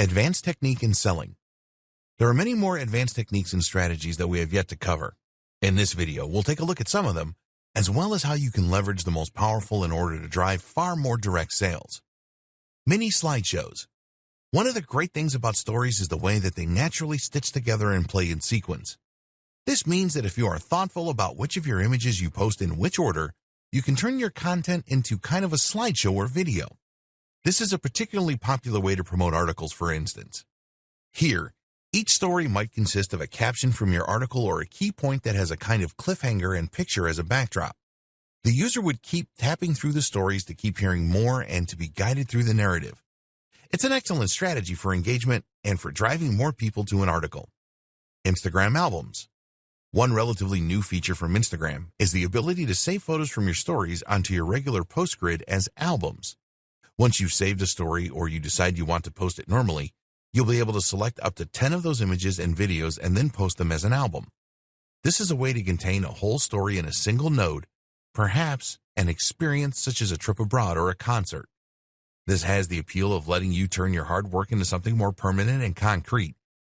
Advanced technique in selling. There are many more advanced techniques and strategies that we have yet to cover. In this video, we'll take a look at some of them, as well as how you can leverage the most powerful in order to drive far more direct sales. Mini slideshows. One of the great things about stories is the way that they naturally stitch together and play in sequence. This means that if you are thoughtful about which of your images you post in which order, you can turn your content into kind of a slideshow or video. This is a particularly popular way to promote articles, for instance. Here, each story might consist of a caption from your article or a key point that has a kind of cliffhanger and picture as a backdrop. The user would keep tapping through the stories to keep hearing more and to be guided through the narrative. It's an excellent strategy for engagement and for driving more people to an article. Instagram albums. One relatively new feature from Instagram is the ability to save photos from your stories onto your regular post grid as albums. Once you've saved a story or you decide you want to post it normally, you'll be able to select up to 10 of those images and videos and then post them as an album. This is a way to contain a whole story in a single node, perhaps an experience such as a trip abroad or a concert. This has the appeal of letting you turn your hard work into something more permanent and concrete.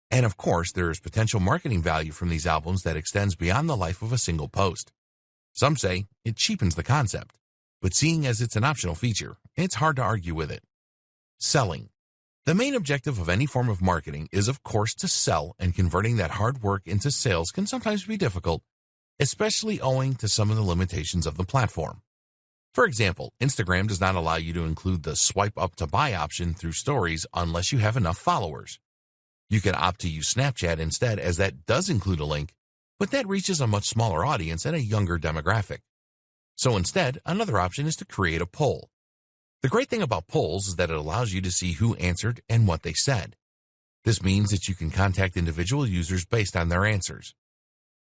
And of course, there is potential marketing value from these albums that extends beyond the life of a single post. Some say it cheapens the concept, but seeing as it's an optional feature, it's hard to argue with it. Selling. The main objective of any form of marketing is, of course, to sell, and converting that hard work into sales can sometimes be difficult, especially owing to some of the limitations of the platform. For example, Instagram does not allow you to include the swipe up to buy option through stories unless you have enough followers. You can opt to use Snapchat instead, as that does include a link, but that reaches a much smaller audience and a younger demographic. So instead, another option is to create a poll. The great thing about polls is that it allows you to see who answered and what they said. This means that you can contact individual users based on their answers.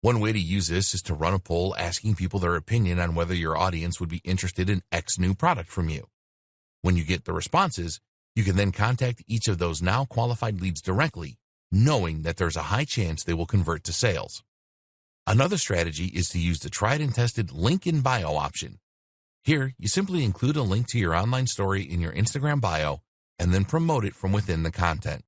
One way to use this is to run a poll asking people their opinion on whether your audience would be interested in X new product from you. When you get the responses, you can then contact each of those now qualified leads directly, knowing that there's a high chance they will convert to sales. Another strategy is to use the tried and tested link in bio option. Here, you simply include a link to your online story in your Instagram bio and then promote it from within the content.